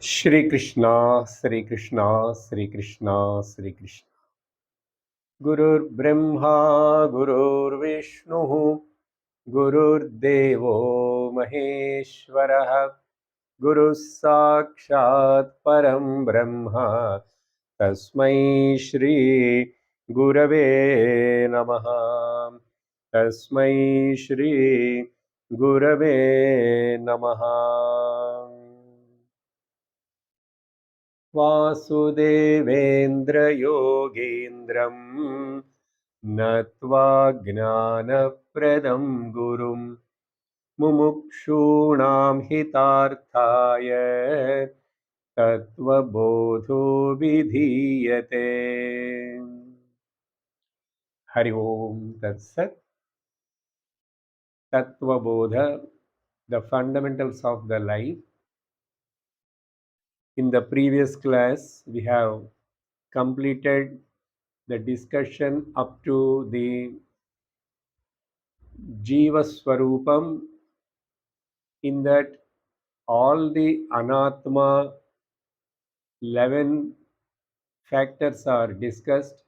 Shri Krishna, Shri Krishna, Shri Krishna, Shri Krishna. Gurur Brahma, Gurur Vishnu, Gurur Devo Maheshwaraha, Guru Sakshat Param Brahma, Tasmai Shri Gurave Namaha, Tasmai Shri Gurave Namaha. वासुदेवेन्द्रयोगेन्द्रं नत्वा ज्ञानप्रदं गुरुं मुमुक्षूणां हितार्थाय तत्त्वबोधो विधीयते. हरि ओम तत्सत्. Tattvabodha, the fundamentals of the life. In the previous class, we have completed the discussion up to the Jiva Swarupam, in that all the Anatma 11 factors are discussed,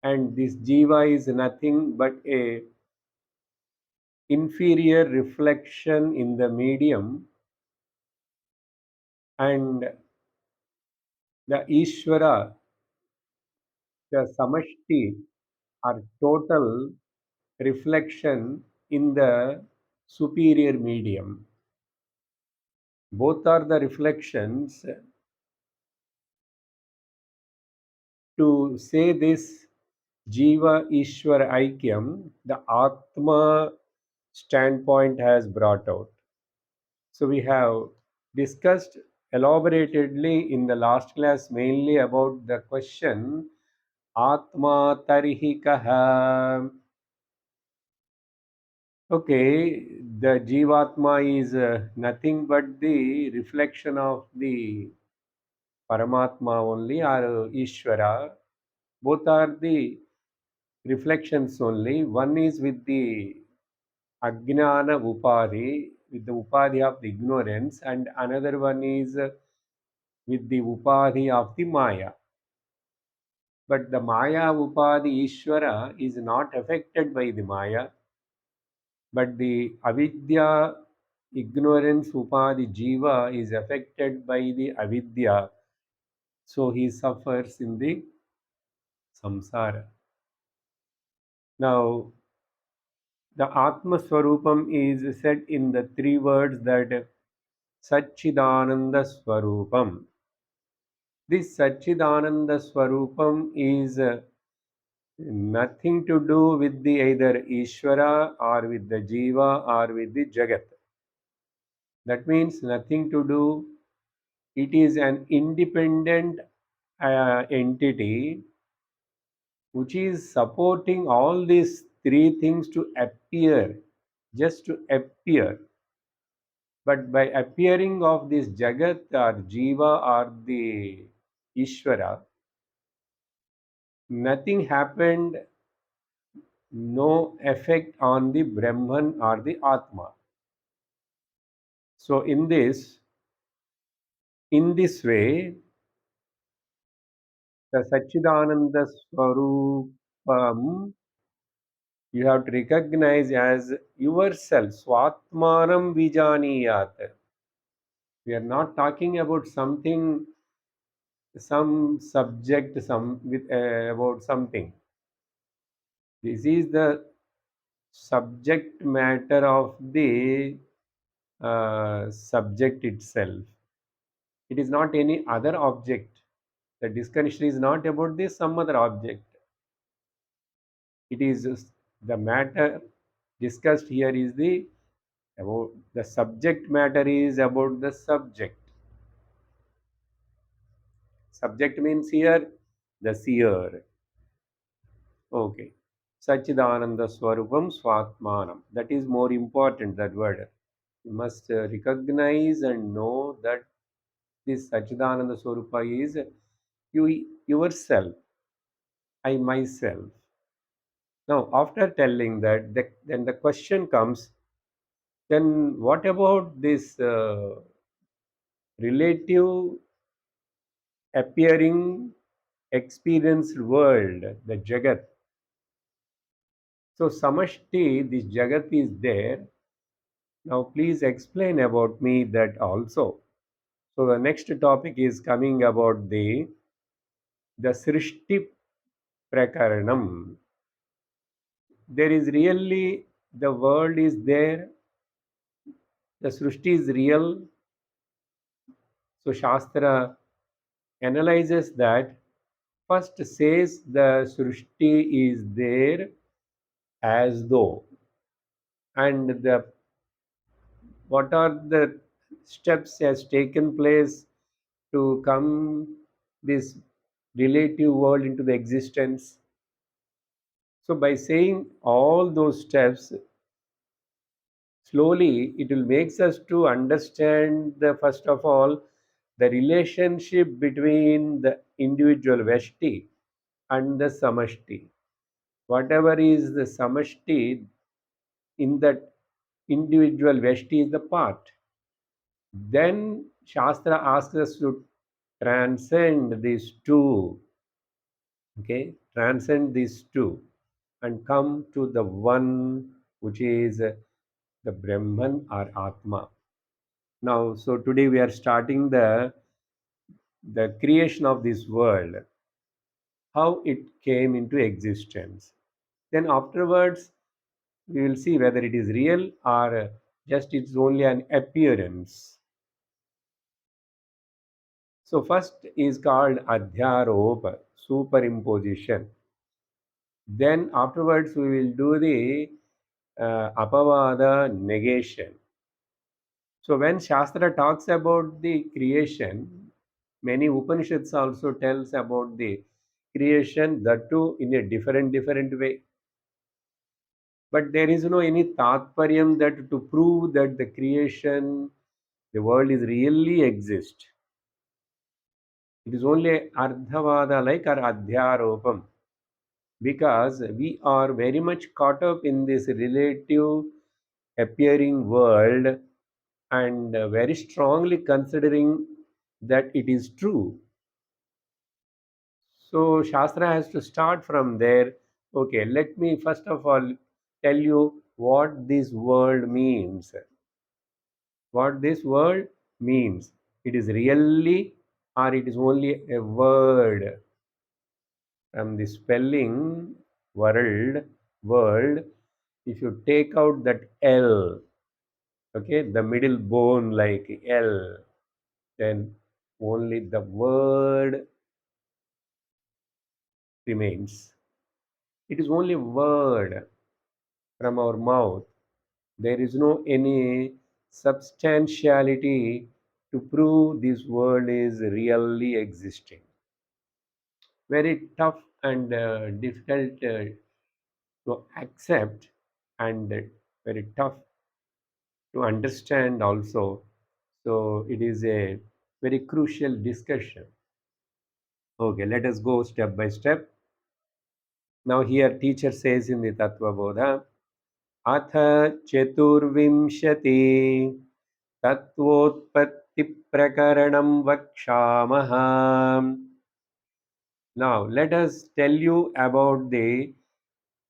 and this Jiva is nothing but a inferior reflection in the medium, and the Ishvara, the Samashti, are total reflection in the superior medium. Both are the reflections. To say this Jiva Ishwar Aikyam, the Atma standpoint has brought out. So we have discussed elaboratedly in the last class mainly about the question Atma Tarihi Kaha. Okay, the Jivatma is nothing but the reflection of the Paramatma only, or Ishvara. Both are the reflections only. One is with the Ajnana Upadhi, with the Upadhi of the ignorance, and another one is with the Upadhi of the Maya. But the Maya Upadhi Ishvara is not affected by the Maya, but the Avidya ignorance Upadhi Jiva is affected by the Avidya. So he suffers in the samsara. Now, the Atma Swarupam is said in the three words that Satchidananda Swarupam. This Satchidananda Swarupam is nothing to do with the either Ishvara or with the Jiva or with the Jagat. That means nothing to do. It is an independent entity which is supporting all these three things to appear, just to appear. But by appearing of this Jagat or Jiva or the Ishvara, nothing happened, no effect on the Brahman or the Atma. So in this way, the Satchidananda Swarupam you have to recognize as yourself. Swatmanam Vijaniyat. We are not talking about something, some subject, some with about something. This is the subject matter of the subject itself. It is not any other object. The discussion is not about this some other object. It is the matter discussed here is the about the subject matter is about the subject. Subject means here the seer. Okay. Sachidananda Swarupam Swatmanam. That is more important, that word. You must recognize and know that this Sachidananda Swarupa is you yourself, I myself. Now, after telling that, then the question comes, then what about this relative appearing experienced world, the Jagat. So Samashti, this Jagat is there. Now please explain about me that also. So the next topic is coming about the Srishti Prakaranam. There is really the world is there, the Srishti is real. So Shastra analyzes that. First says the Srishti is there as though, and the what are the steps has taken place to come this relative world into the existence. So by saying all those steps, slowly it will makes us to understand the first of all the relationship between the individual Veshti and the Samashti. Whatever is the Samashti in that individual Veshti is the part. Then Shastra asks us to transcend these two, okay, transcend these two and come to the one which is the Brahman or Atma. Now, so today we are starting the creation of this world, how it came into existence. Then afterwards, we will see whether it is real or just it's only an appearance. So first is called adhyaropa, superimposition. Then afterwards we will do the apavada, negation. So when Shastra talks about the creation, many Upanishads also tells about the creation, that too in a different way. But there is no any tatparyam that to prove that the creation, the world is really exist. It is only ardhavada like our adhyaropam, because we are very much caught up in this relative appearing world and very strongly considering that it is true. So Shastra has to start from there. Okay, let me first of all tell you what this world means. What this word means. It is really or it is only a word. From the spelling world, if you take out that L, okay, the middle bone like L, then only the word remains. It is only word from our mouth. There is no any substantiality to prove this world is really existing. Very tough and difficult to accept and very tough to understand also. So it is a very crucial discussion. Okay, let us go step by step. Now here teacher says in the Tattva Bodha, Atha Cheturvimshati Tattvotpatti Prakaranam Vakshamaha. Now let us tell you about the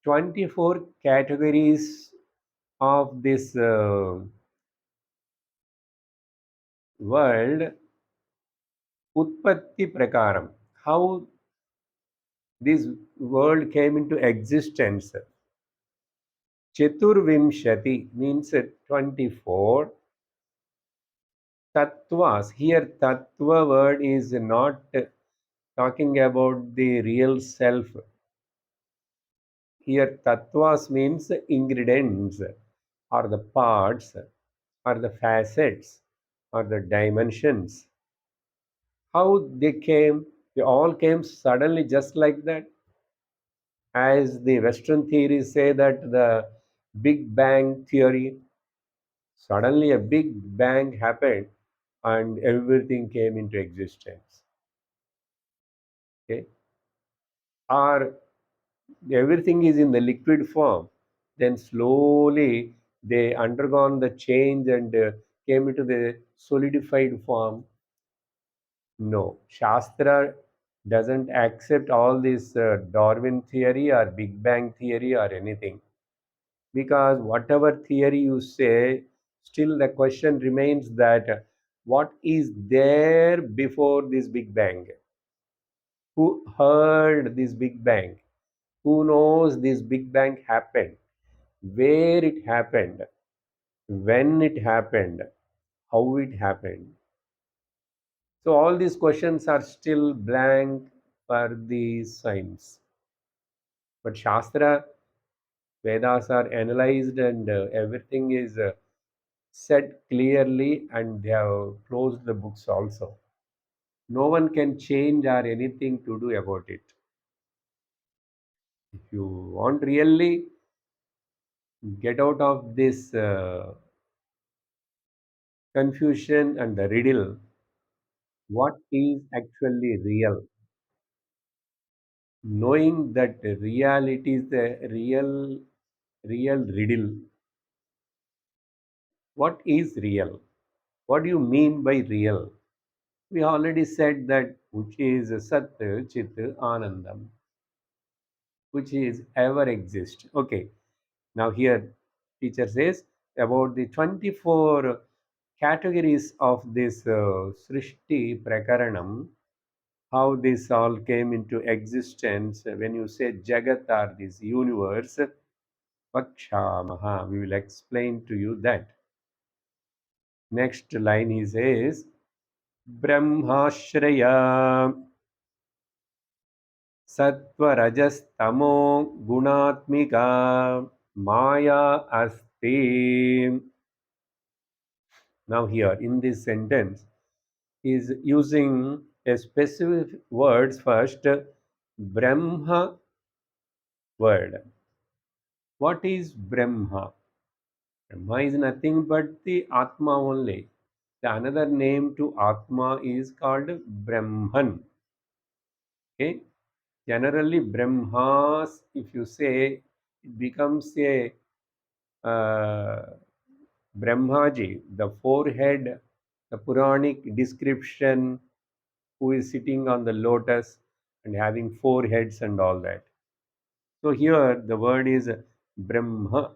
24 categories of this world, Utpatti Prakaram, how this world came into existence. Cheturvimshati means 24. Tattvas, here Tattva word is not talking about the real self. Here Tattvas means ingredients or the parts or the facets or the dimensions. How they came? They all came suddenly just like that. As the Western theories say that the Big Bang theory, suddenly a big bang happened and everything came into existence. Okay? Or everything is in the liquid form, then slowly they undergone the change and came into the solidified form. No, Shastra doesn't accept all this Darwin theory or Big Bang theory or anything. Because whatever theory you say, still the question remains that what is there before this Big Bang? Who heard this Big Bang? Who knows this Big Bang happened? Where it happened? When it happened? How it happened? So all these questions are still blank for the science. But Shastra, Vedas are analyzed and everything is said clearly, and they have closed the books also. No one can change or anything to do about it. If you want really get out of this confusion and the riddle, what is actually real? Knowing that reality is the real riddle. What is real? What do you mean by real? We already said that which is Sat, Chit, Anandam, which is ever exist. Okay. Now here teacher says about the 24 categories of this Srishti Prakaranam, how this all came into existence. When you say Jagat or this universe, Vakshamaha, we will explain to you that. Next line he says, Brahmashraya Sattva Rajas Tamo Gunatmika Maya Asti. Now here in this sentence is using a specific words first, Brahma word. What is Brahma? Brahma is nothing but the Atma only. The another name to Atma is called Brahman. Okay. Generally, Brahmas, if you say, it becomes a Brahmaji, the forehead, the Puranic description, who is sitting on the lotus and having four heads and all that. So here the word is Brahma,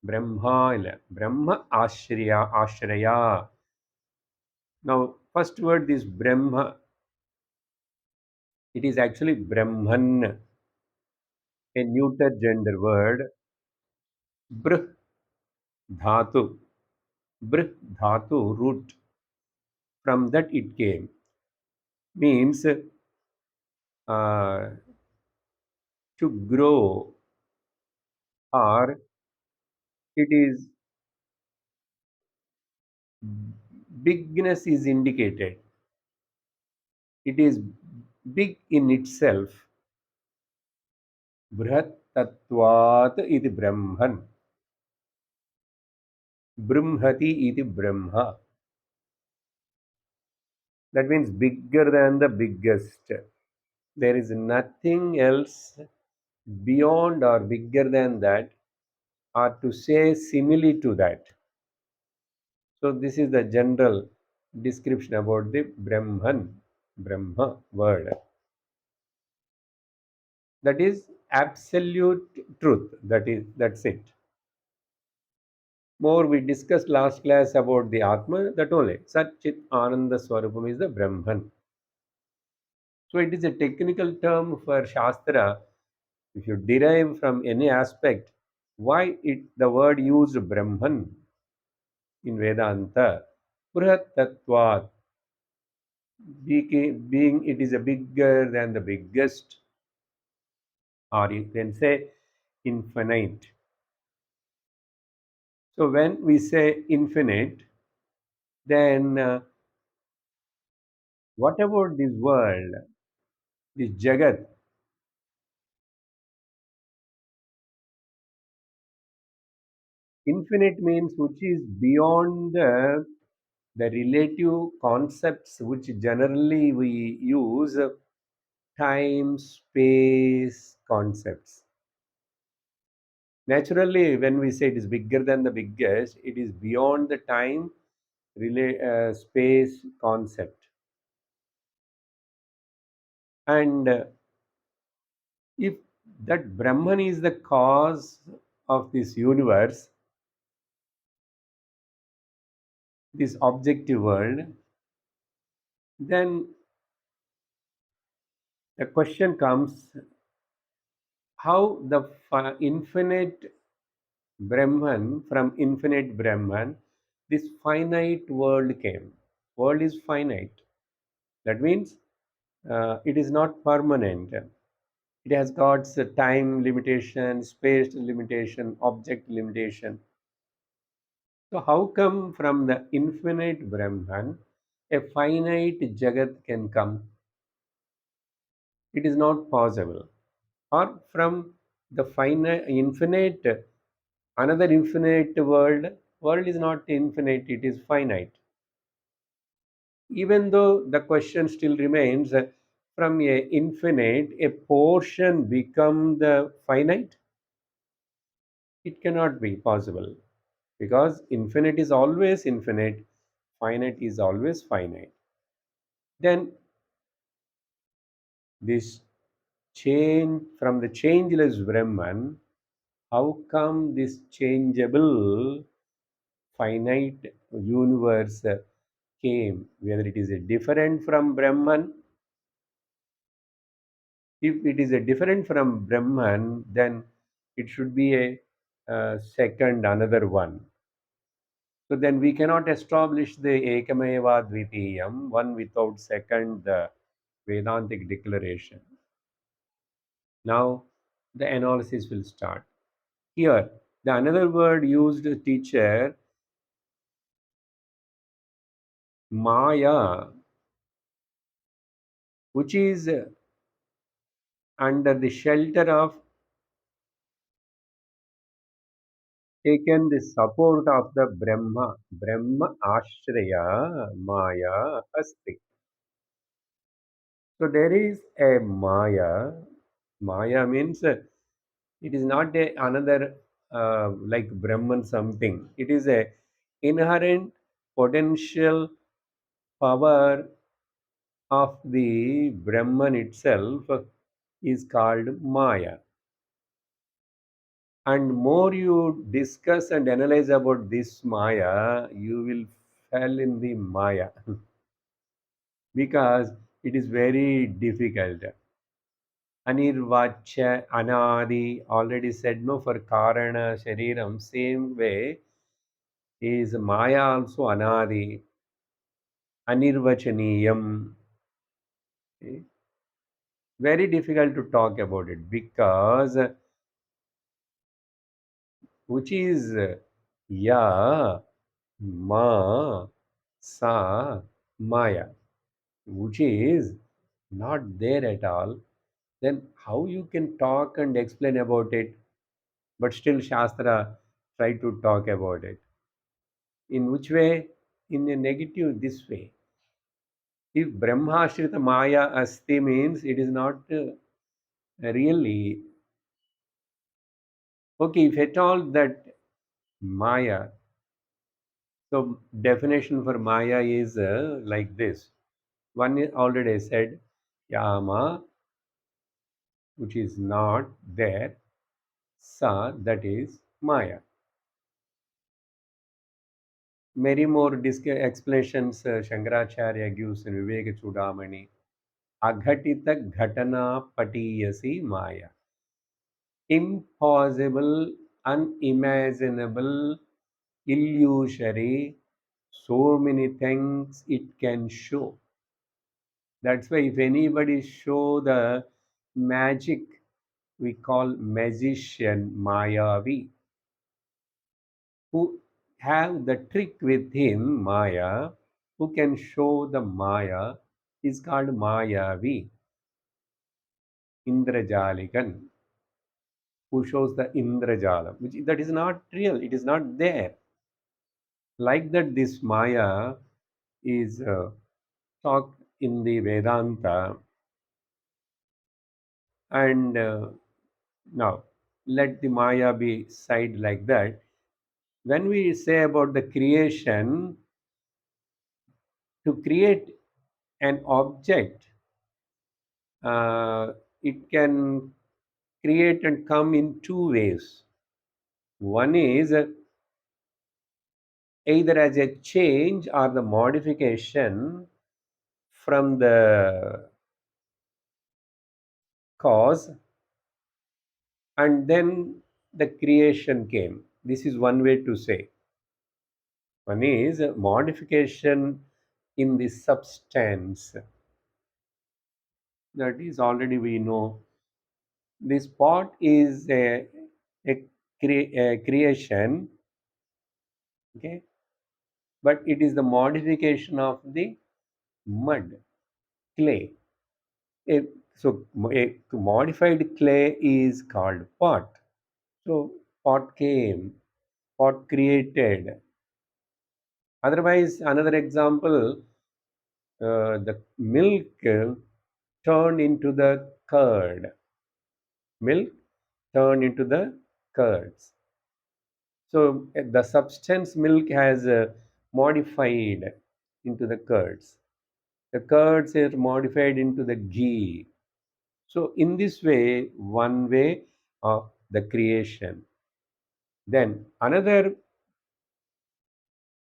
Brahma, Brahma Ashraya, Ashraya. Now, first word is Brahma. It is actually Brahman, a neuter gender word. Brh Dhatu, Brh Dhatu root. From that it came. Means uh, to grow, or it is bigness is indicated. It is big in itself. Brihat Tattvat iti Brahman. Brahmati iti Brahma. That means bigger than the biggest. There is nothing else beyond or bigger than that, or to say simile to that. So this is the general description about the Brahman, Brahma word. That is absolute truth. That's it. More we discussed last class about the Atma, that only. Sat Chit Ananda Swarupam is the Brahman. So it is a technical term for Shastra. If you derive from any aspect, why the word used Brahman in Vedanta? Purat Tattvat, being it is a bigger than the biggest, or you can say infinite. So when we say infinite, then what about this world, this Jagat? Infinite means which is beyond the relative concepts which generally we use, time, space concepts. Naturally, when we say it is bigger than the biggest, it is beyond the time, space concept. And if that Brahman is the cause of this universe, this objective world, then the question comes, how the infinite Brahman, from infinite Brahman, this finite world came. World is finite. That means it is not permanent. It has got time limitation, space limitation, object limitation. So how come from the infinite Brahman a finite Jagat can come? It is not possible. Or from the finite, infinite, another infinite world is not infinite, it is finite. Even though the question still remains, from a infinite, a portion become the finite? It cannot be possible because infinite is always infinite, finite is always finite. Then this change from the changeless Brahman, how come this changeable finite universe came? Whether it is a different from Brahman, if it is a different from Brahman, then it should be a second, another one. So then we cannot establish the Ekameva Dvitiyam, one without second, the Vedantic declaration. Now the analysis will start. Here, the another word used, teacher, Maya, which is under the shelter of, taken the support of the Brahma Ashraya Maya Asti. So there is a Maya. Maya means it is not a another like Brahman something. It is a inherent potential power of the Brahman itself is called Maya. And more you discuss and analyze about this Maya, you will fall in the Maya because it is very difficult. Anirvacha, Anadi, already said no for Karana, Shariram, same way is Maya also Anadi, Anirvachaniyam. Okay? Very difficult to talk about it because which is Ya, Ma, Sa, Maya, which is not there at all, then how you can talk and explain about it, but still Shastra try to talk about it. In which way? In a negative this way. If Brahmashrita Maya Asti means it is not really okay. If at all that Maya, so definition for Maya is like this. One is already said, Yama, which is not there, Sa, that is Maya. Many more explanations Shankaracharya gives in Viveka Chudamani. Aghatita Ghatana Patiyasi Maya. Impossible, unimaginable, illusory, so many things it can show. That's why if anybody show the magic, we call magician Mayavi, who have the trick with him, Maya, who can show the Maya, is called Mayavi, Indrajalikan, who shows the Indrajala, which that is not real, it is not there. Like that, this Maya is talked in the Vedanta, and now let the Maya be side like that. When we say about the creation, to create an object uh, it can create and come in two ways. One is either as a change or the modification from the cause, and then the creation came. This is one way to say. One is modification in the substance. That is already we know. This pot is a creation, okay, but it is the modification of the mud, clay. A, a modified clay is called pot. So pot came, pot created. Otherwise, another example, the milk turned into the curd. Milk turned into the curds. So the substance milk has modified into the curds. The curds are modified into the ghee. So in this way, one way of the creation. Then another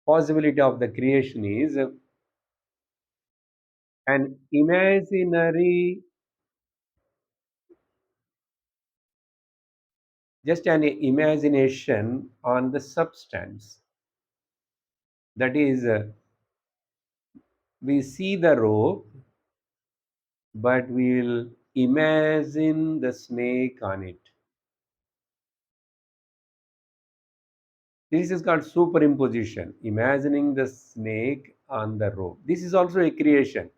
possibility of the creation is an imaginary, just an imagination on the substance. That is, we see the rope, but we will imagine the snake on it. This is called superimposition, imagining the snake on the rope. This is also a creation.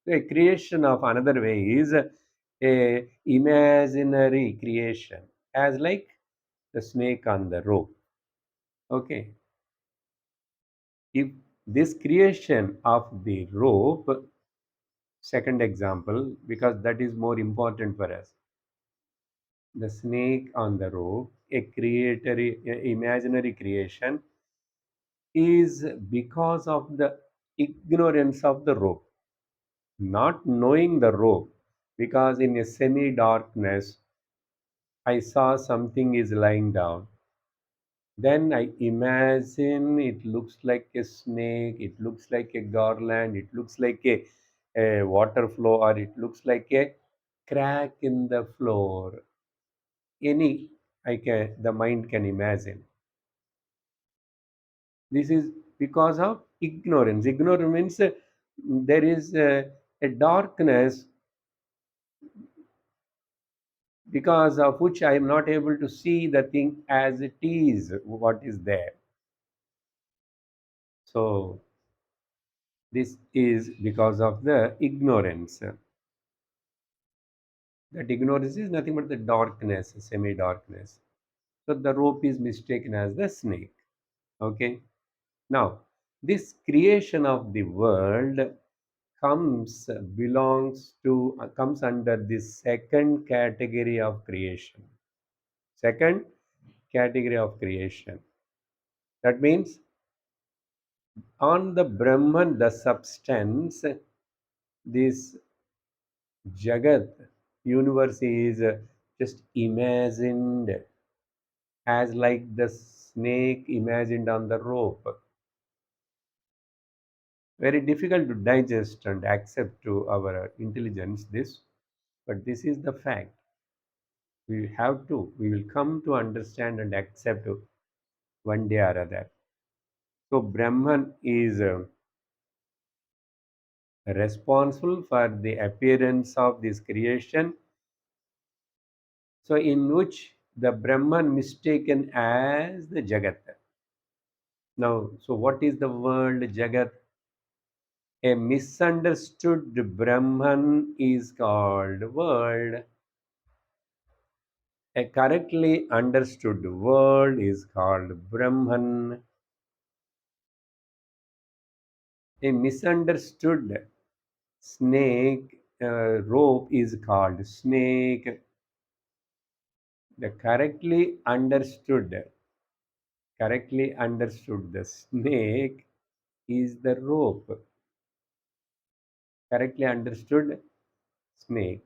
A creation of another way is a imaginary creation, as like the snake on the rope. Okay. If this creation of the rope, second example, because that is more important for us, the snake on the rope, a creator, a imaginary creation, is because of the ignorance of the rope, not knowing the rope, because in a semi darkness I saw something is lying down. Then I imagine it looks like a snake, it looks like a garland, it looks like a water flow, or it looks like a crack in the floor. Any I can the mind can imagine. This is because of ignorance. Ignorance means there is a darkness because of which I am not able to see the thing as it is, what is there. So, this is because of the ignorance. That ignorance is nothing but the darkness, semi darkness. So, the rope is mistaken as the snake. Okay. Now, this creation of the world comes under the second category of creation. Second category of creation. That means on the Brahman, the substance, this Jagat, universe is just imagined as like the snake imagined on the rope. Very difficult to digest and accept to our intelligence this, but this is the fact. We will come to understand and accept one day or other. So Brahman is responsible for the appearance of this creation. So in which the Brahman mistaken as the Jagat. Now, so what is the world Jagat? A misunderstood Brahman is called world. A correctly understood world is called Brahman. A misunderstood snake rope is called snake. The correctly understood the snake is the rope. Correctly understood snake.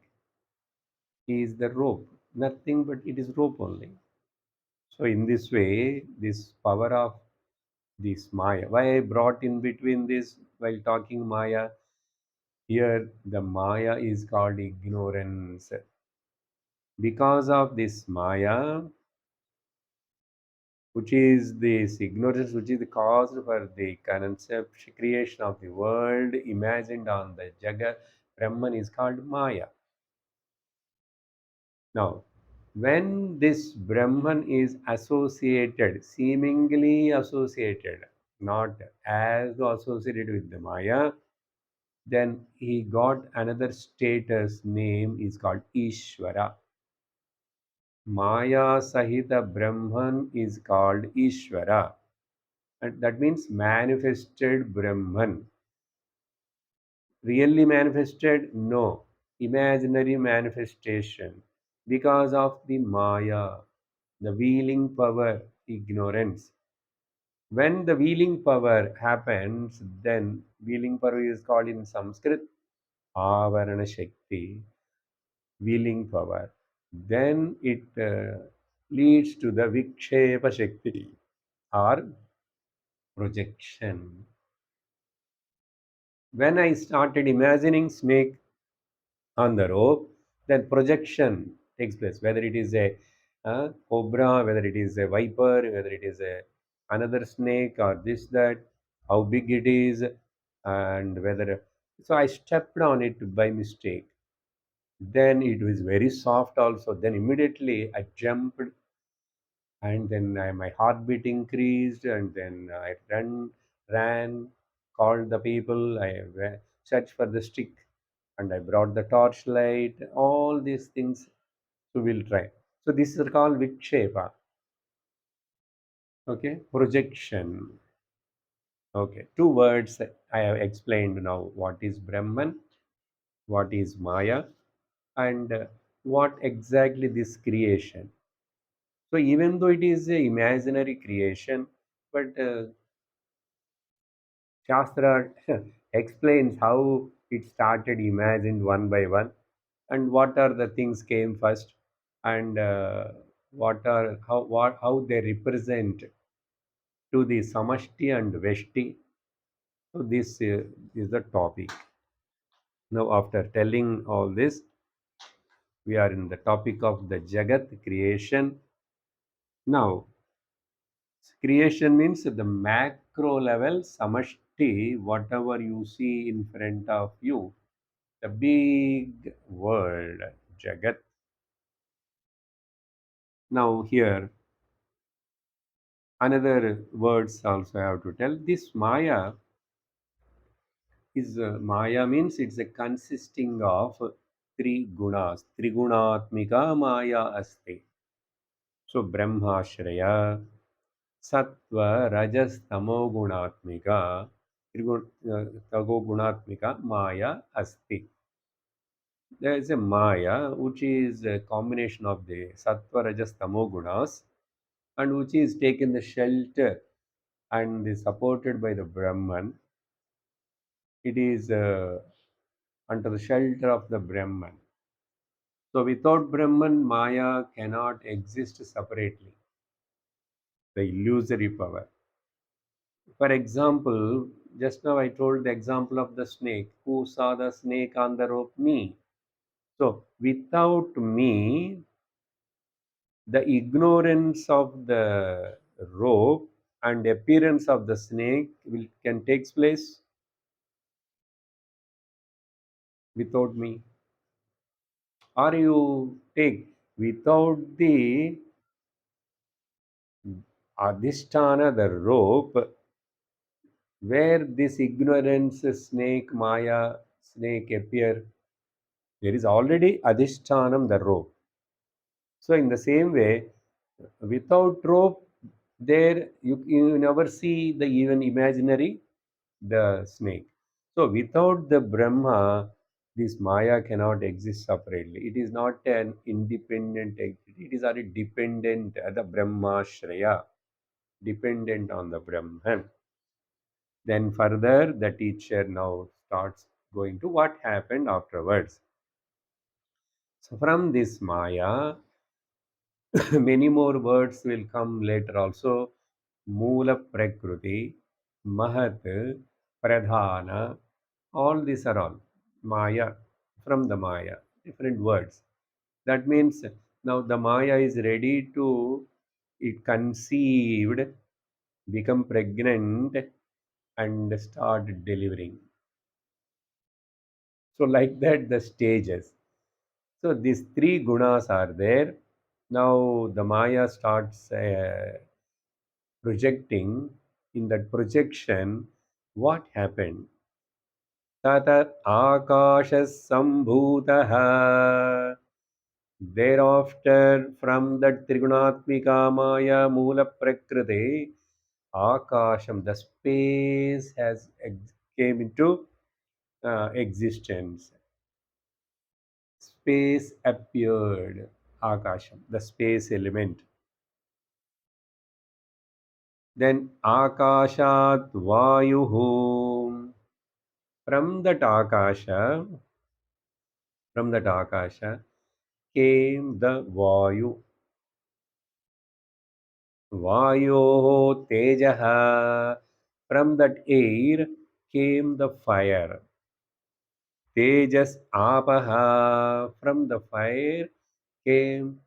is the rope. Nothing but it is rope only. So in this way, this power of this Maya. Why I brought in between this while talking Maya? Here the Maya is called ignorance. Because of this Maya, which is this ignorance, which is the cause for the concept creation of the world imagined on the Jagat, Brahman is called Maya. Now, when this Brahman is associated, seemingly associated, not as though associated with the Maya, then he got another status name is called Ishvara. Maya Sahita Brahman is called Ishvara. And that means manifested Brahman. Really manifested? No. Imaginary manifestation. Because of the Maya, the wheeling power, ignorance. When the wheeling power happens, then wheeling power is called in Sanskrit Avarana Shakti, wheeling power. Then it leads to the Vikshepa Shakti or projection. When I started imagining snake on the rope, then projection takes place. Whether it is a cobra, whether it is a viper, whether it is a another snake or this that, how big it is, and whether. So I stepped on it by mistake. Then it was very soft also. Then immediately I jumped, and then my heartbeat increased, and then I ran, called the people. I searched for the stick, and I brought the torchlight. All these things, so we'll try. So this is called vikshepa. Okay, projection. Okay, two words I have explained now. What is Brahman? What is Maya? And what exactly this creation? So even though it is a imaginary creation, but Shastra explains how it started, imagined one by one, and what are the things came first, and how they represent to the Samashti and Veshti. So this is the topic. Now, after telling all this, we are in the topic of the Jagat creation. Now, creation means at the macro level, Samashti, whatever you see in front of you, the big world, Jagat. Now, here, another words also I have to tell. This Maya is Maya means it's a consisting of three gunas. Trigunatmika Maya asti. So, Brahmashraya, Sattva, Rajas, Tamo Gunatmika, Tago Gunatmika Maya asti. There is a Maya which is a combination of the Sattva, Rajas, Tamo gunas, and which is taken the shelter and is supported by the Brahman. It is under the shelter of the Brahman. So without Brahman, Maya cannot exist separately. The illusory power. For example, just now I told the example of the snake. Who saw the snake on the rope? Me. So without me, the ignorance of the rope and appearance of the snake can take place without me. Or you take without the adhisthana, the rope, where this ignorance, snake, Maya, snake appear, there is already adhishthanam, the rope. So in the same way, without rope, there you never see the even imaginary, the snake. So without the Brahma, this Maya cannot exist separately. It is not an independent entity. It is already dependent, the Brahma Shraya, dependent on the Brahman. Then further, the teacher now starts going to what happened afterwards. So from this Maya, many more words will come later also. Moola Prakriti, Mahat, Pradhana, all these are all Maya, from the Maya, different words. That means now the Maya is ready to, it conceived, become pregnant, and start delivering. So like that the stages. So these three gunas are there. Now the Maya starts projecting. In that projection, what happened? Tata akashasambhutah. Thereafter, from that Trigunatmika Maya Mula Prakriti, Akasham, the space has came into existence. Space appeared. Akasham, the space element. Then Akashat Vayuhu. From that Akasha, from that Akasha came the Vayu. Vayoho Tejaha. From that air came the fire. Tejas Apaha. From the fire came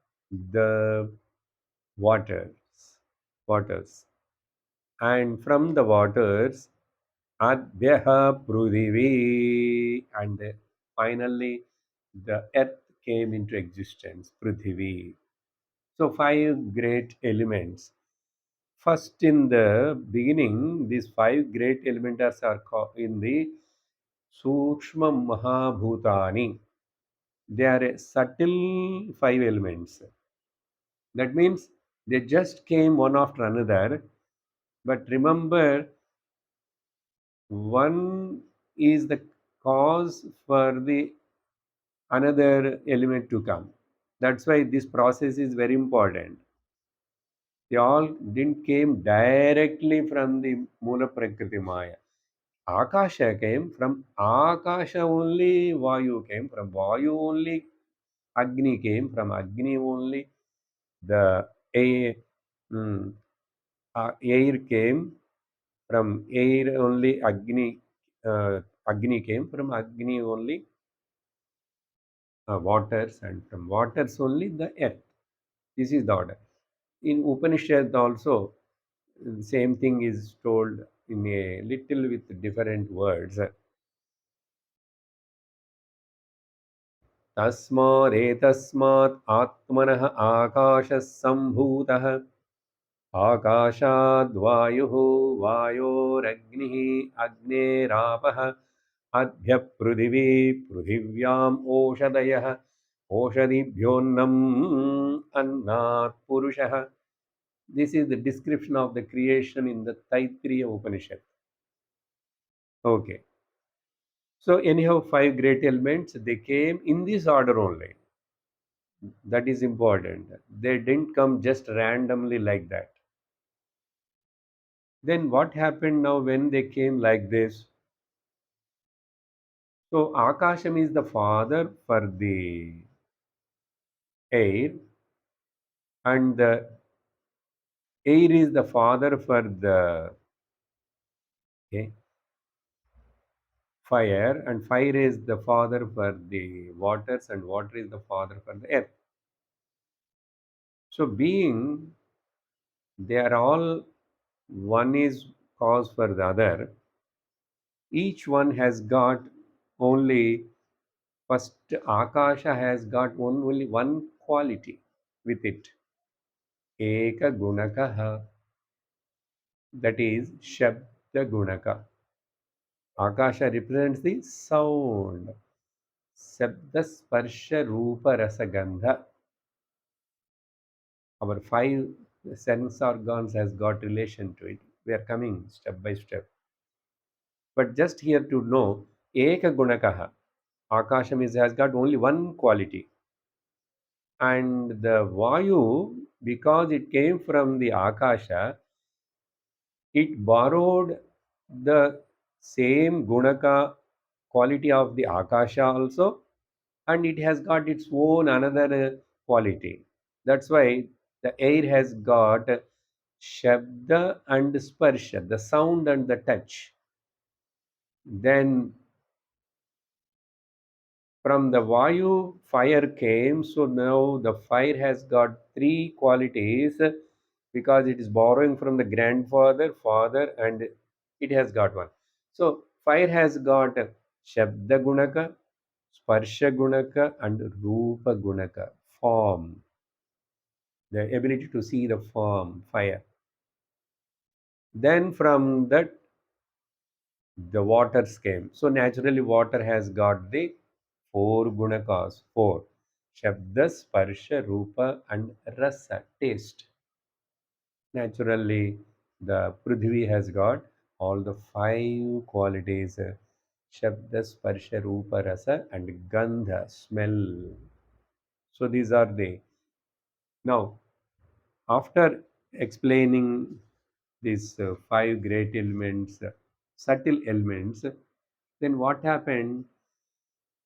the waters. Waters. And from the waters, Adhyaha Prudhivi. And finally, the earth came into existence. Prithvi. So, five great elements. First, in the beginning, these five great elements are called in the Sukshma Mahabhutani. They are a subtle five elements. That means they just came one after another. But remember, one is the cause for the another element to come. That's why this process is very important. They all didn't came directly from the Mula Prakriti Maya. Akasha came from Akasha only, Vayu came from Vayu only, Agni came from Agni only, the air, mm, air came from air only, Agni came from Agni only, waters, and from waters only the earth. This is the order. In Upanishad also, the same thing is told in a little with different words. तस्मादेतस्मात् आत्मनः आकाशः सम्भूतः आकाशाद्वायुः वायोरग्निः अग्नेरापः अद्य पृथिवी पृथिव्याम् ओषधयः ओषधिभ्योऽन्नम् अन्नात् पुरुषः. This is the description of the creation in the Taittiriya Upanishad. Okay. So anyhow, five great elements, they came in this order only. That is important. They didn't come just randomly like that. Then what happened now when they came like this? So Akasham is the father for the air, and the air is the father for the okay, fire, and fire is the father for the waters, and water is the father for the earth. So being they are all, one is cause for the other, each one has got only, first Akasha has got only one quality with it. Eka Gunakaha. That is Shabda Gunaka. Akasha represents the sound. Shabda Sparsha Rupa Rasa Gandha. Our five sense organs has got relation to it. We are coming step by step. But just here to know, Eka Gunakaha. Akasham has got only one quality. And the Vayu, because it came from the Akasha, it borrowed the same Gunaka quality of the Akasha also, and it has got its own another quality. That's why the air has got shabda and sparsha, the sound and the touch. Then from the Vayu, fire came. So now the fire has got three qualities because it is borrowing from the grandfather, father, and it has got one. So fire has got Shabda Gunaka, Sparsha Gunaka, and Rupa Gunaka, form, the ability to see the form, fire. Then from that, the waters came. So naturally, water has got the four gunakas, four. Shabda, Sparsha, Rupa, and Rasa, taste. Naturally, the Prithvi has got all the five qualities Shabda, Sparsha, Rupa, Rasa, and Gandha, smell. So these are the. Now, after explaining these five great elements, subtle elements, then what happened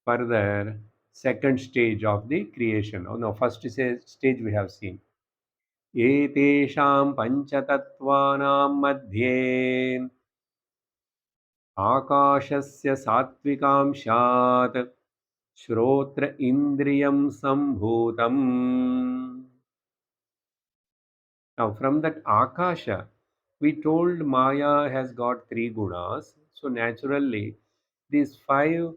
further? Second stage of the creation. Oh no, first stage we have seen. एतेषां पञ्चतत्त्वानां मध्ये आकाशस्य सात्विकांशात् श्रोत्र इन्द्रियं सम्भूतम्. Now, from that Akasha, we told Maya has got three gunas. So, naturally, these five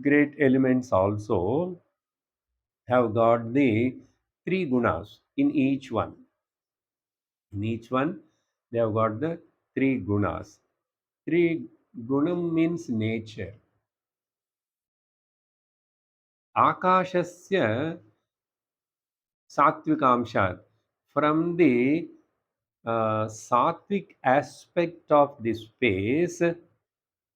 great elements also have got the three gunas in each one. In each one, they have got the three gunas. Three gunam means nature. Akashasya Satvikamshat. From the sattvic aspect of the space,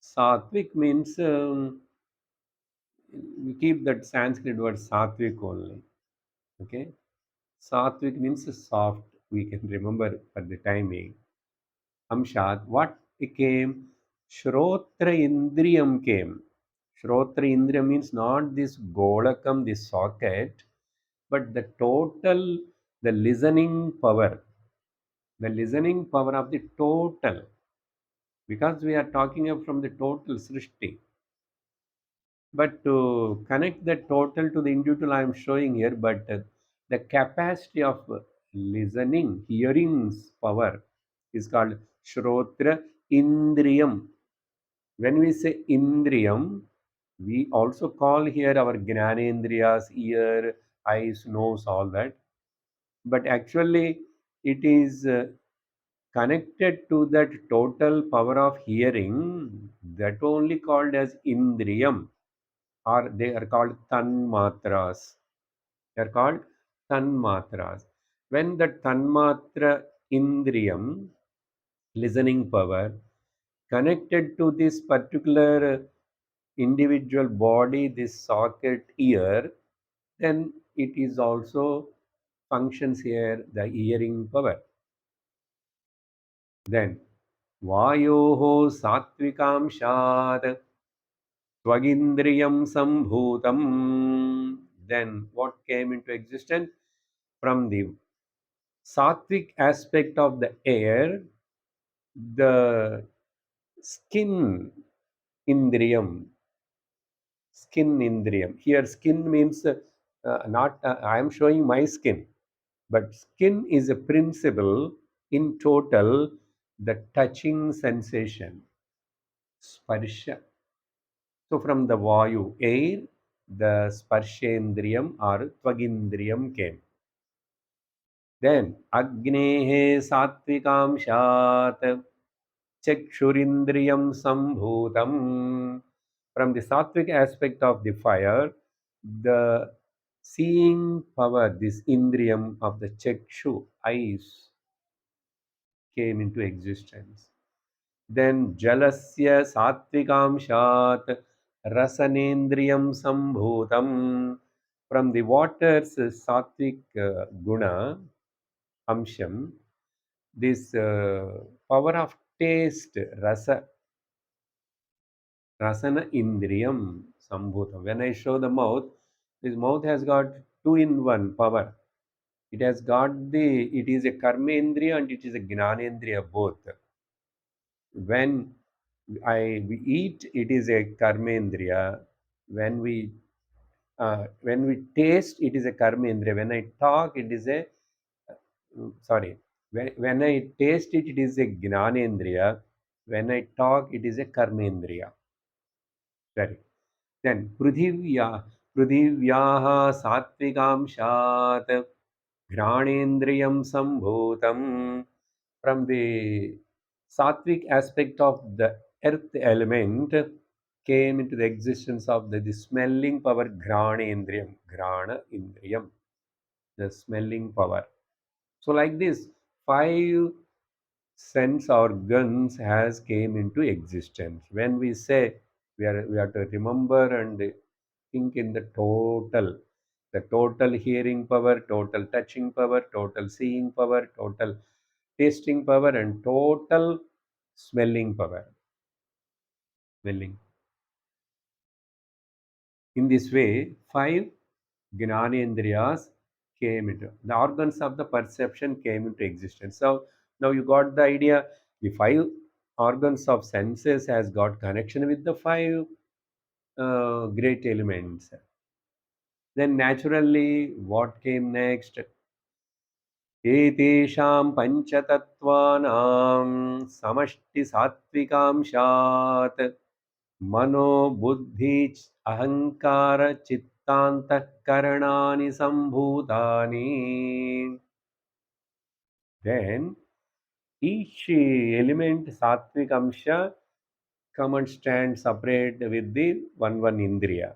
sattvic means we keep that Sanskrit word sattvic only. Okay, sattvic means soft. We can remember for the timing. Amshat, what came? Shrotra Indriyam came. Shrotra Indriyam means not this Golakam, this socket, but the total, the listening power. The listening power of the total. Because we are talking from the total Srishti. But to connect the total to the individual, I am showing here, but the capacity of listening, hearing's power is called Shrotra Indriyam. When we say Indriyam, we also call here our Gnanendriyas, ear, eyes, nose, all that. But actually, it is connected to that total power of hearing, that only called as Indriyam, or they are called Tanmatras. They are called Tanmatras. When the Tanmatra Indriyam, listening power, connected to this particular individual body, this socket ear, then it is also functions here the hearing power. Then Vayoho Satvikamshat Swagindriyam Sambhutam. Then what came into existence? From the sattvic aspect of the air, the skin indriyam. Skin indriyam. Here, skin means not, I am showing my skin, but skin is a principle in total, the touching sensation, sparsha. So, from the Vayu, air, the Sparshendriyam or Tvagindriyam came. Then, Agnehe Satvikamshat Chakshurindriyam Sambhutam. From the sattvic aspect of the fire, the seeing power, this indriyam of the Chakshu, eyes, came into existence. Then Jalasya Satvikamshat Rasanendriyam Sambhutam. From the water's sattvic guna, amsham, this power of taste, rasa, Rasana indriyam sambhutam. When I show the mouth, this mouth has got two in one power. It has got the, it is a karmendriya and it is a gnanendriya both. When we eat, it is a karmendriya. When when we taste, it is a karmendriya. When I talk, it is a sorry. When I taste it, it is a gnanendriya. When I talk, it is a karmendriya. Sorry. Then पृथिव्याः सात्विकांशात् घ्राणेन्द्रियं सम्भूतं. From the sattvic aspect of the earth element came into the existence of the smelling power grana indriyam, the smelling power. So like this, five sense organs has came into existence. When we say we have to remember and think in the total hearing power, total touching power, total seeing power, total tasting power, and total smelling power. Smelling. In this way, five Gnanendriyas came into the organs of the perception came into existence. So now you got the idea. The five organs of senses has got connection with the five great elements. Then naturally, what came next? एतेषां पञ्चतत्त्वानां समष्टिसात्विकांशात् मनो बुद्धि अहंकार चित्तान्तःकरणानि सम्भूतानि. Then each element sattvic amsha come and stand separate with the one indriya.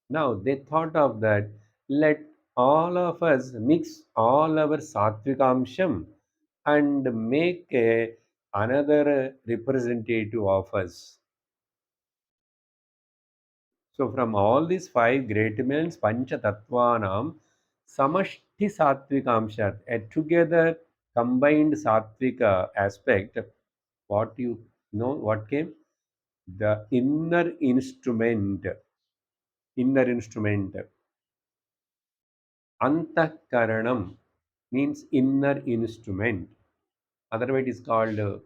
Now they thought of that, let all of us mix all our sattvic amsham and make another representative of us. So from all these five great elements, Pancha Tattvanam, Samashti Sattvikamshat, a together combined Sattvika aspect, what you know, what came? The inner instrument, Antakaranam means inner instrument. Otherwise, it is called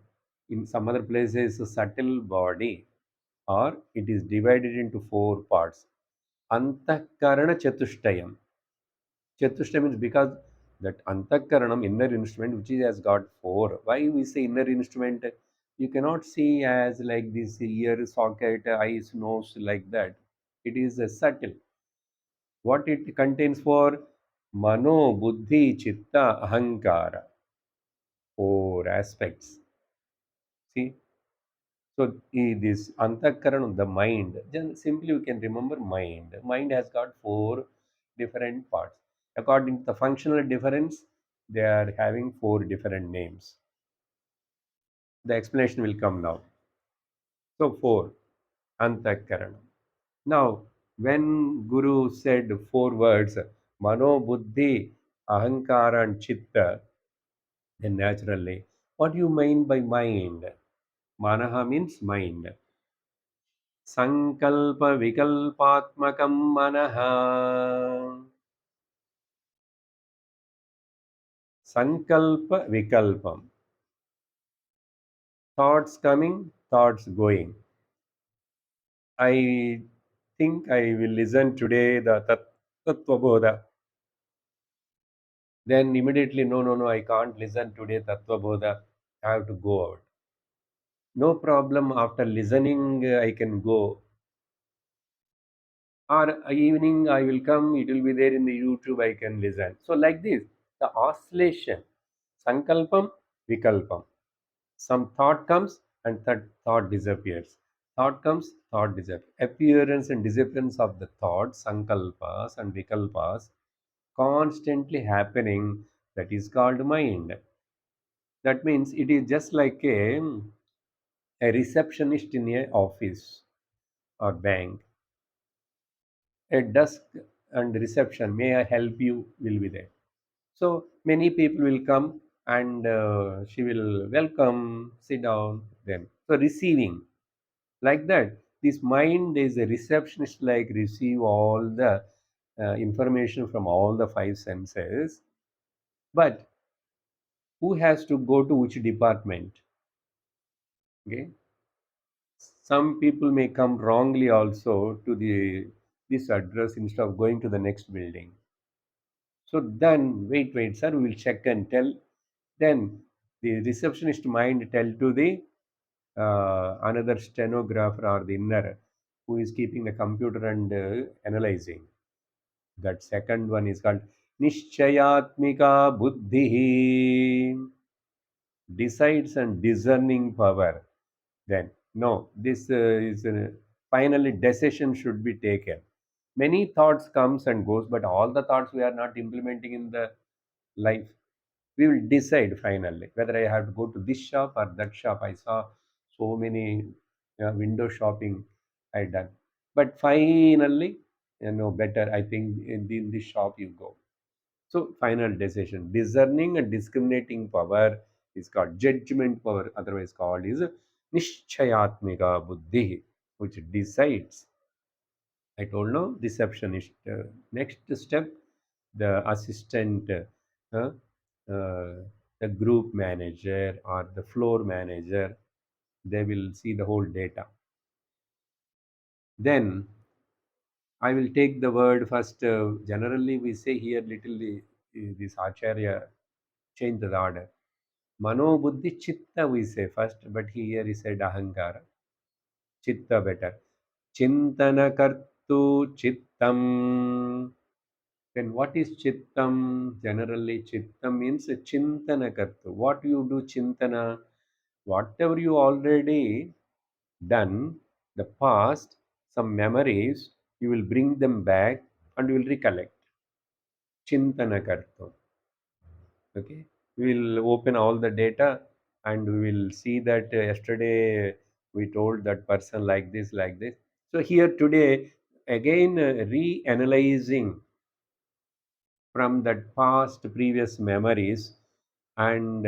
in some other places subtle body, or it is divided into four parts. Antakarana Chatushtayam. Chatushtayam means because that Antakaranam, inner instrument, which has got four. Why we say inner instrument? You cannot see as like this ear, socket, eyes, nose, like that. It is a subtle. What it contains for? Mano, Buddhi, Chitta, Ahankara. Four aspects. See? So this antakaranam, the mind, then simply we can remember mind. Mind has got four different parts. According to the functional difference, they are having four different names. The explanation will come now. So four, antakaranam. Now, when Guru said four words, mano, buddhi, ahankara, and chitta, then naturally, what do you mean by mind? Manaha means mind. सङ्कल्पविकल्पात्मकं मनः. सङ्कल्पविकल्पं. Thoughts coming, thoughts going. I think I will listen today the Tattvabodha. Then immediately, no, no, no, I can't listen today Tattvabodha. I have to go out. No problem, after listening, I can go. Or evening, I will come, it will be there in the YouTube, I can listen. So, like this, the oscillation, Sankalpam, Vikalpam. Some thought comes and that thought disappears. Thought comes, thought disappears. Appearance and disappearance of the thoughts, Sankalpas and Vikalpas, constantly happening. That is called mind. That means it is just like a receptionist in a office or bank. A desk and reception, may I help you, will be there. So many people will come and she will welcome, sit down, then. So receiving, like that. This mind is a receptionist, like receive all the information from all the five senses. But who has to go to which department? Okay, some people may come wrongly also to the this address instead of going to the next building. So then, wait, sir, we will check and tell. Then the receptionist mind tell to the another stenographer or the inner who is keeping the computer and analyzing. That second one is called Nishchayatmika Buddhi, decides and discerning power. Then, no, this is finally decision should be taken. Many thoughts comes and goes, but all the thoughts we are not implementing in the life. We will decide finally whether I have to go to this shop or that shop. I saw so many window shopping I done, but finally, better. I think in this shop you go. So final decision, discerning and discriminating power is called judgment power. Otherwise called is nishchayatmika buddhi, which decides. I told no receptionist. Next step, the assistant, the group manager or the floor manager, they will see the whole data. Then I will take the word first. Generally, we say here little this acharya change the order. Mano buddhi chitta we say first, but here he said ahankara. Chitta better. Chintana kartu chittam. Then what is chittam? Generally, chittam means chintana kartu. What you do chintana? Whatever you already done, the past, some memories, you will bring them back and you will recollect. Chintana kartu. Okay, we will open all the data and we will see that yesterday we told that person like this. So here today, again reanalyzing from that past previous memories, and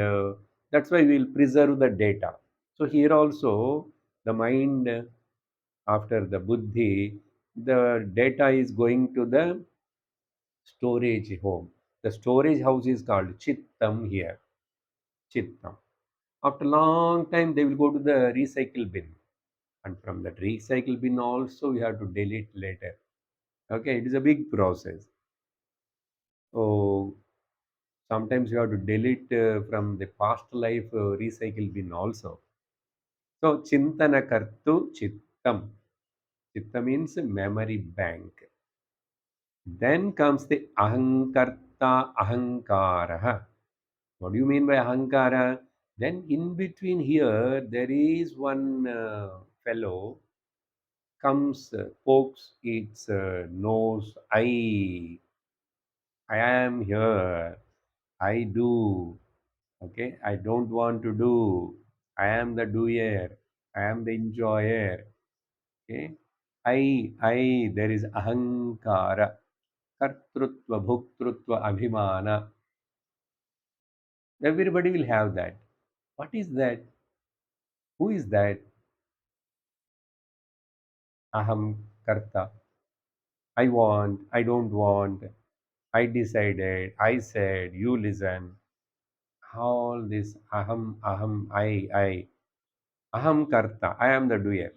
that's why we'll preserve the data. So here also the mind, after the buddhi, the data is going to the storage home. The storage house is called chittam here. Chittam. After long time they will go to the recycle bin, and from that recycle bin also we have to delete later. Okay, it is a big process. So sometimes you have to delete from the past life recycle bin also. So chintana kartu chittam. Chitta means memory bank. Then comes the ahankarta ahankara. What do you mean by ahankara? Then in between here there is one fellow comes, pokes its nose. I am here. I do. Okay, I don't want to do. I am the doer. I am the enjoyer. Okay, there is ahankara, kartrutva, bhuktrutva, abhimana. Everybody will have that. What is that? Who is that? Aham karta. I want, I don't want, I decided, I said, you listen. All this I. Aham karta, I am the doer.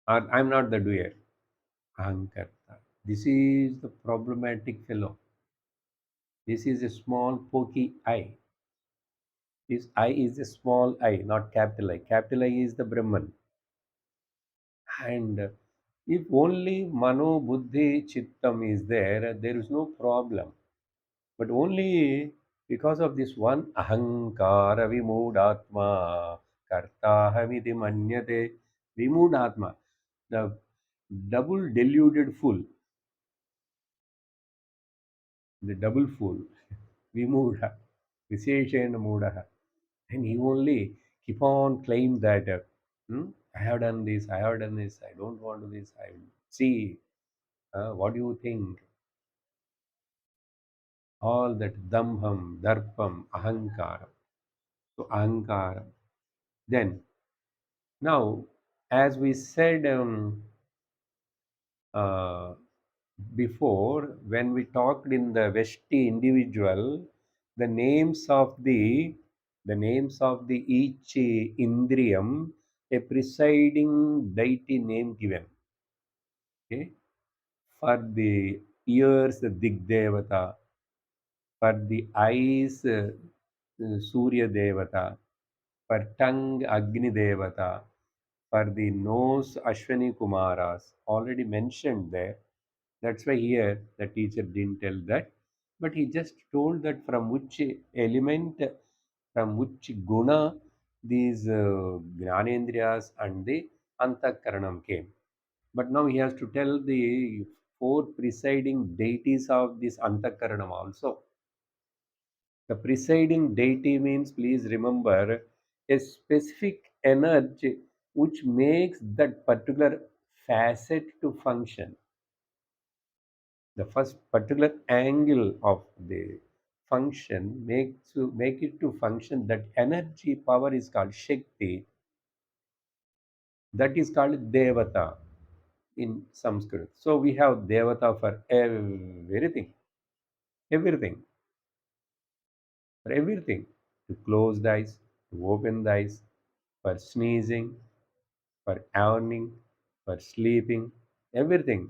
Or I am not the doer. Aham karta. This is the problematic fellow. This is a small pokey I. This I is a small I, not capital I. Capital I is the Brahman. And if only Mano, Buddhi, Chittam is there, there is no problem. But only because of this one Ahankara Vimudatma Kartahamiti Manyate Vimudatma, the double deluded fool, the double fool, Vimudha, Visheshena Mudaha. And he only keep on claim that I have done this, I have done this, I don't want to do this, I will see. What do you think? All that damham, darpam, ahankaram. So ahankaram. Then now As we said uh, before, when we talked in the Veshti individual, the names of the each indriyam, a presiding deity name given. Okay, for the ears, the Digdevata; for the eyes, Surya Devata; for tongue, Agni Devata; for the nose, Ashwani Kumaras. Already mentioned there. That's why here the teacher didn't tell that, but he just told that from which element, from which guna these Gnanendriyas and the Antakaranam came. But now he has to tell the four presiding deities of this Antakaranam also. The presiding deity means, please remember, a specific energy which makes that particular facet to function. The first particular angle of the function makes to make it to function, that energy power is called Shakti. That is called Devata in Sanskrit. So we have Devata for everything, everything, for everything. To close the eyes, to open the eyes, for sneezing, for yawning, for sleeping, everything.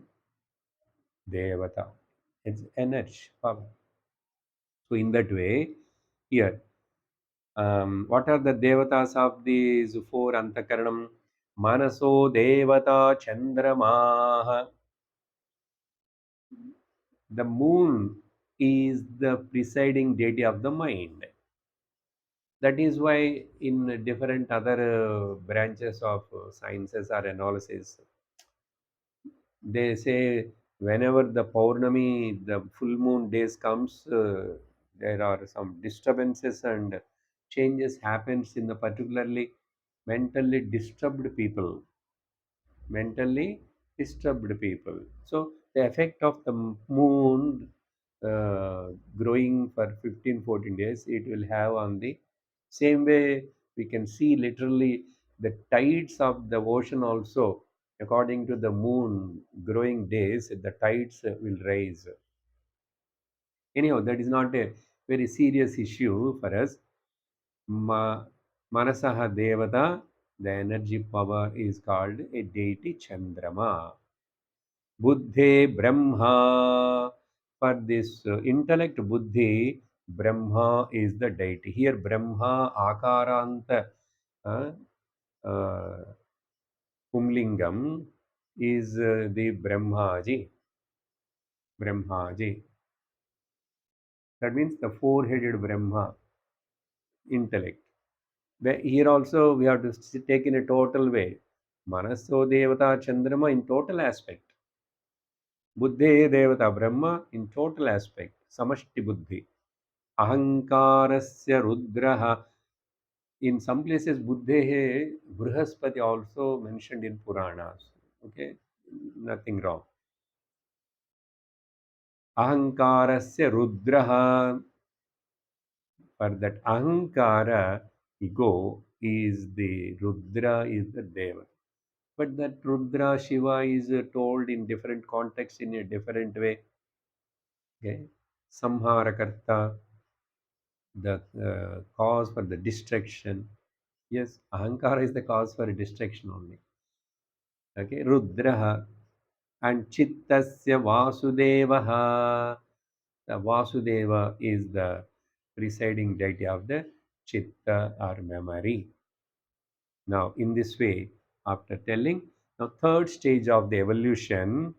Devata. It's energy, power. So in that way, here, what are the devatas of these four antakaranam? Manaso devata chandramaha. The moon is the presiding deity of the mind. That is why in different other branches of sciences or analysis, they say whenever the Paurnami, the full moon days comes, there are some disturbances and changes happens in the particularly mentally disturbed people, mentally disturbed people. So the effect of the moon growing for 15, 14 days, it will have on the same way. We can see literally the tides of the ocean also, according to the moon growing days, the tides will rise. Anyhow, that is not a very serious issue for us. Ma, Manasaha Devata, the energy power is called a deity Chandrama. Buddhe Brahma. For this intellect Buddhi, Brahma is the deity. Here Brahma Akaranta uh, uh, Pumlingam is the Brahmaji. Brahmaji. That means the four-headed Brahma, intellect. Here also we have to take in a total way. Manaso Devata Chandrama in total aspect. Buddhe Devata Brahma in total aspect. Samashti Buddhi. Ahankarasya Rudraha. In some places, Buddhe Brihaspati also mentioned in Puranas. Okay, nothing wrong. Ahankarasya Rudraha. For that Ahankara, ego, is the Rudra, is the Deva. But that Rudra Shiva is told in different contexts in a different way. Okay, Samharakarta, the cause for the destruction. Yes, Ahankara is the cause for destruction only. Okay, Rudraha and Chittasya Vasudevaha. The Vasudeva is the presiding deity of the Chitta or memory. Now, in this way, after telling, now third stage of the evolution,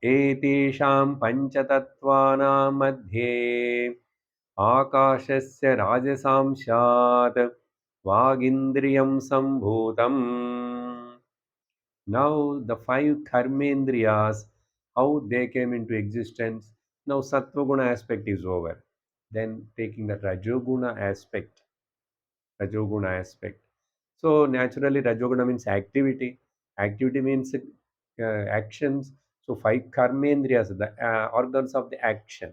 एतेषां पञ्चतत्त्वानां मध्ये आकाशस्य राजसांशात् वागिन्द्रियं सम्भूतम्. Now the five karmendriyas, how they came into existence. Now Sattva-guna aspect is over. Then taking the Rajoguna aspect. Rajoguna aspect. So naturally Rajoguna means activity. Activity means actions. So five karmendriyas, the organs of the action.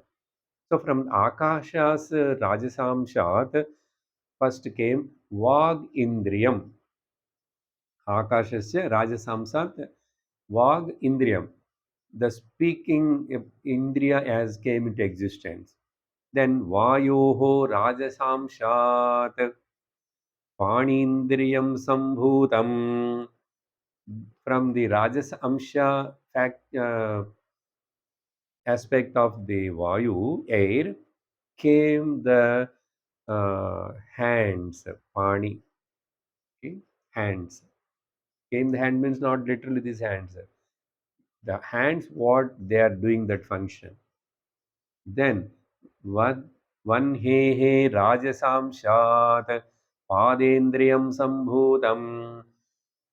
So from Akashas Rajasamshat, first came Vag Indriyam. Akashasya Rajasamsat Vag Indriyam. The speaking Indriya as came into existence. Then Vayoho Rajasamshat Panindriyam Sambhutam. From the Rajas Amsha aspect of the Vayu, air, came the hands, Pani. Okay? Hands. Came the hand means not literally these hands. The hands, what they are doing that function. Then, what one he Rajasam Shat Padendriyam Sambhutam.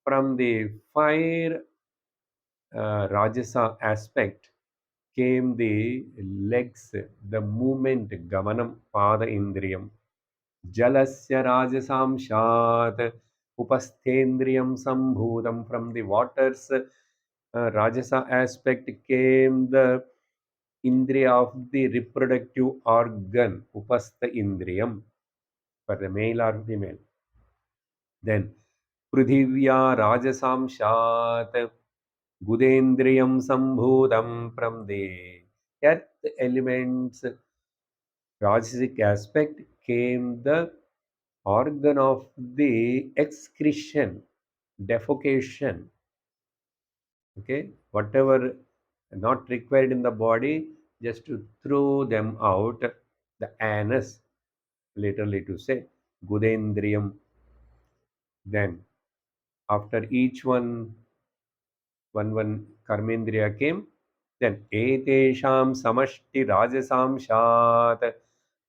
From the fire Rajasa aspect came the legs, the movement, Gamanam Pada Indriyam. Jalasya Rajasamshat Upasthendriyam Sambhutam. From the waters Rajasa aspect came the Indriya of the reproductive organ, Upastha Indriyam, for the male or female. Then Prithivya Rajasamshat Gudendriyam Sambhutam. From the earth elements Rajasic aspect came the organ of the excretion, defecation, okay, whatever not required in the body, just to throw them out, the anus, literally to say, Gudendriyam. Then, after each one karmendriya came, then etesham samashti rajasam shat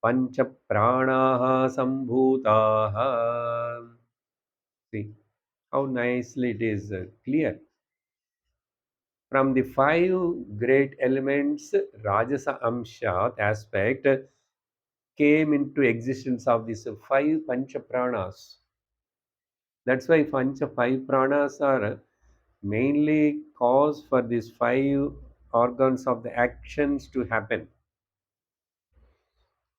pancha pranaha sambhutaha. See how nicely it is clear. From the five great elements, Rajasa Amsha aspect came into existence of these five Pancha Pranas. That's why five Pranas are mainly cause for these five organs of the actions to happen.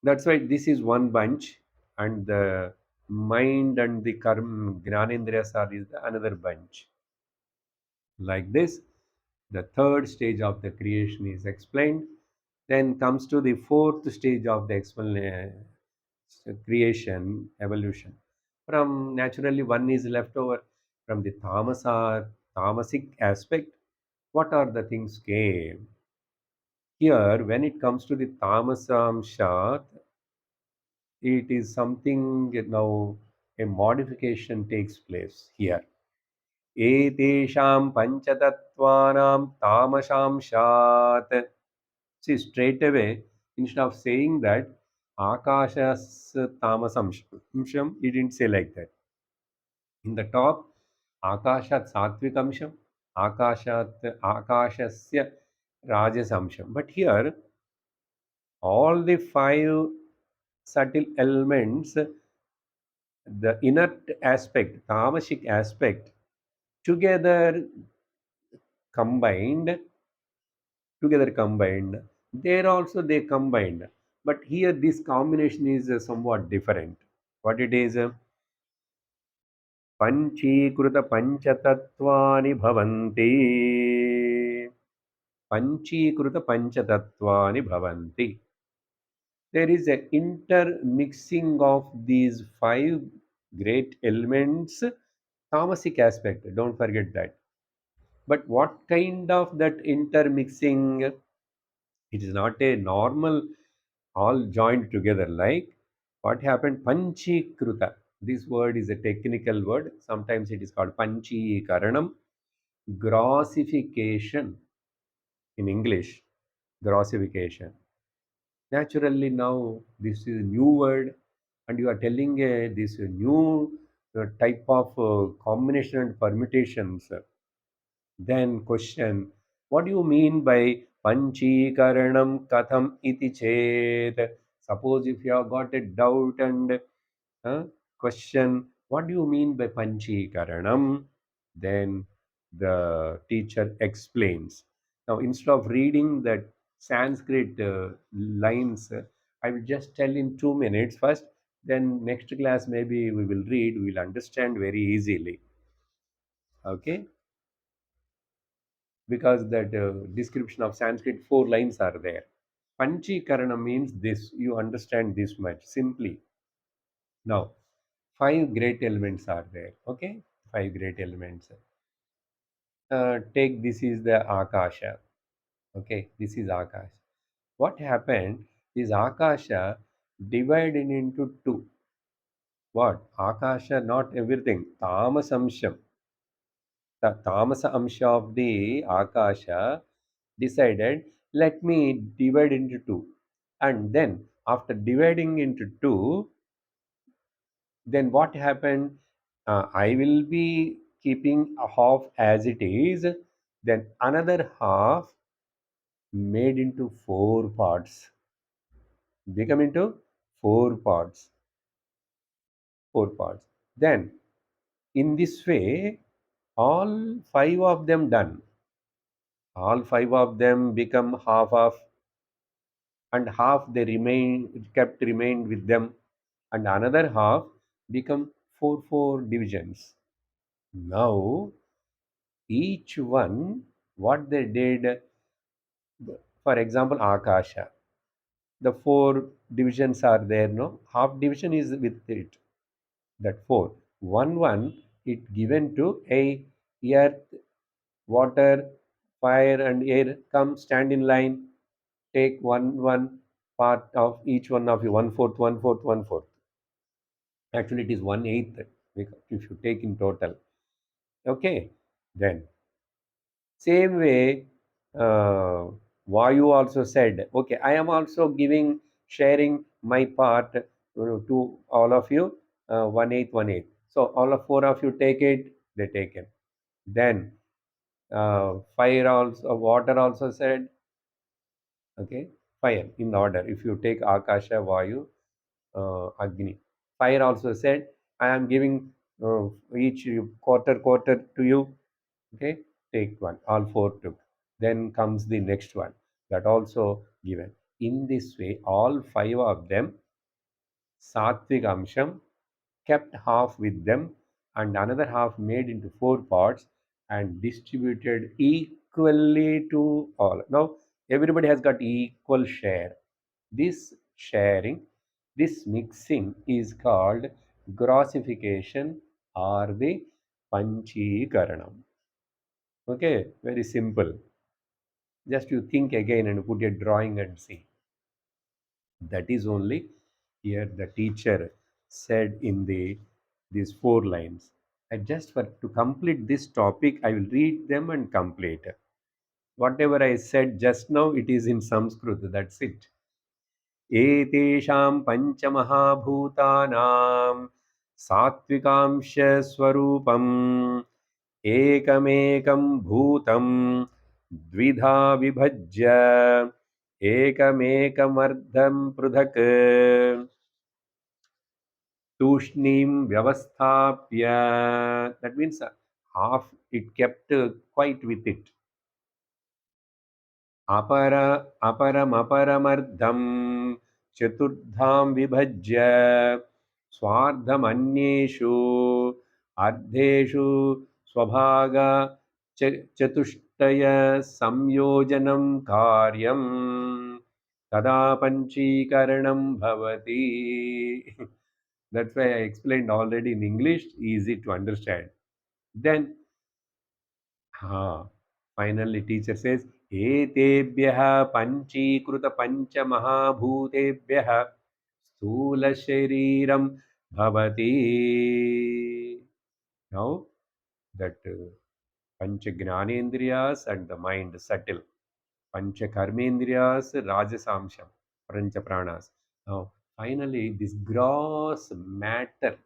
That's why this is one bunch, and the mind and the Gnanendriyas are is the another bunch. Like this, the third stage of the creation is explained. Then comes to the fourth stage of the creation, evolution. From naturally, one is left over from the tamasic aspect. What are the things came? Here, when it comes to the tamasam, it is something now a modification takes place here. Etesham panchatattvanam tamashamshat. See, straight away, instead of saying that Akashas tamasamsham, he didn't say like that. In the top, Akashat sattvikamsham, Akashasya rajasamsham. But here, all the five subtle elements, the inert aspect, tamasic aspect, together combined, there also they combined, but here this combination is somewhat different. What it is, panchikruta panchatatvani bhavanti. Panchikruta panchatatvani bhavanti. There is a intermixing of these five great elements, tamasic aspect, don't forget that. But what kind of that intermixing? It is not a normal all joined together like what happened panchikruta. This word is a technical word. Sometimes it is called panchikaranam, grossification in English, grossification. Naturally now this is a new word and you are telling this new type of combination and permutations. Then question, what do you mean by panchikaranam katham iti chet? Suppose if you have got a doubt and question, what do you mean by panchikaranam? Then the teacher explains. Now instead of reading that Sanskrit lines, I will just tell in 2 minutes first. Then next class maybe we will read, we will understand very easily. Okay, because that description of Sanskrit, 4 lines are there. Panchikaranam means this. You understand this much simply. Now, 5 great elements are there. Okay, 5 great elements. Take this is the Akasha. Okay, this is Akash. What happened is Akasha divided into two. What? Akasha, not everything. Tamas amsham. The tamasa amsha of the Akasha decided, let me divide into two. And then, after dividing into two, then what happened? I will be keeping a half as it is, then another half made into 4 parts, become into 4 parts, 4 parts. Then, in this way, all 5 of them done. All 5 of them become half of, and half they remain kept remained with them, and another half become four divisions. Now each one, what they did, for example, Akasha, the 4 divisions are there, no, half division is with it, that 4 1 it given to a earth, water, fire and air, come stand in line, take one part of each one of you, one fourth. Actually it is 1/8 if you take in total. Okay, then same way, uh, Vayu also said, okay, I am also giving, sharing my part to all of you, 1/8, 1/8. So all of 4 of you take it, they take it. Then fire also, water also said, okay, fire in order. If you take Akasha, Vayu, Agni. Fire also said, I am giving each quarter to you. Okay, take one, all 4 took. Then comes the next one, that also given. In this way, all 5 of them, Sattvic Amsham, kept half with them, and another half made into 4 parts and distributed equally to all. Now, everybody has got equal share. This sharing, this mixing is called grossification or the Panchikaranam. Okay, very simple. Just you think again and put a drawing and see. That is only here the teacher said in the these 4 lines. And just for to complete this topic, I will read them and complete. Whatever I said just now, it is in Sanskrit. That's it. एतेषां पञ्चमहाभूतानां सात्विकांशस्वरूपम् एकमेकं भूतं द्विधा विभज्य एकमेकमर्धं पृथक् तूष्णीं व्यवस्थाप्य, that means half it kept quite with it, अपर अपरमपरमर्धं चतुर्धां विभज्य स्वार्धमन्येषु अर्धेषु स्वभाग चतुष्टय संयोजनं कार्यं तदा पञ्चीकरणं भवति. That's why I explained already in English, easy to understand. Then finally, teacher says, एतेभ्यः पञ्चीकृतपञ्चमहाभूतेभ्यः स्थूलशरीरं भवति. Now that pancha jnanendriyas and the mind subtle, pancha karmendriyas rajasamsham, pancha pranas. Now finally this gross matter,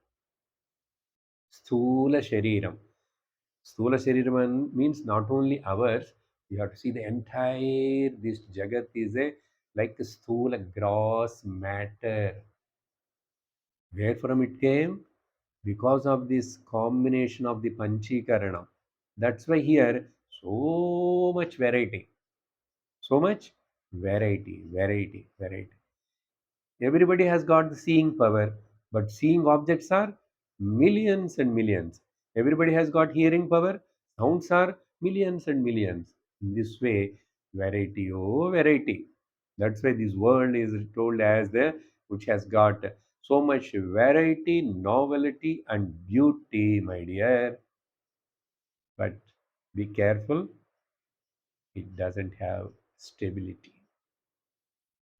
sthula shariram. Sthula Shariram means not only ours, you have to see the entire, this Jagat is a like a sthula gross matter. Where from it came? Because of this combination of the Panchikaranam. That's why here so much variety. So much variety. Everybody has got the seeing power, but seeing objects are millions and millions. Everybody has got hearing power, Sounds are millions and millions. In this way, variety, oh, variety. That's why this world is told as the which has got so much variety, novelty, and beauty, my dear. But be careful, it doesn't have stability.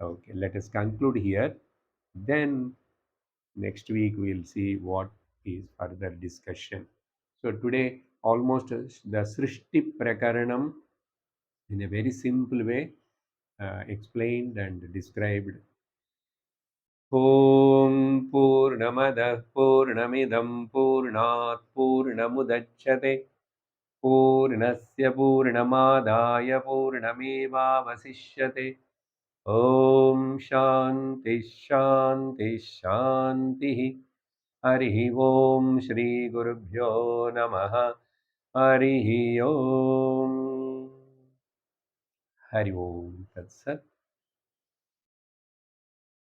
Okay, let us conclude here. Then next week we'll see what is further discussion. So today almost the Srishti Prakaranam in a very simple way explained and described. Om Purnamadah Purnamidam Purnat Purnamudachyate Purnasya Purnamadaya Purnamevavasishyate. Om Shanti Shanti Shanti. Harihi Om Shri Gurubhyo Namaha. Harihi Om. Hari Om Tat Sat.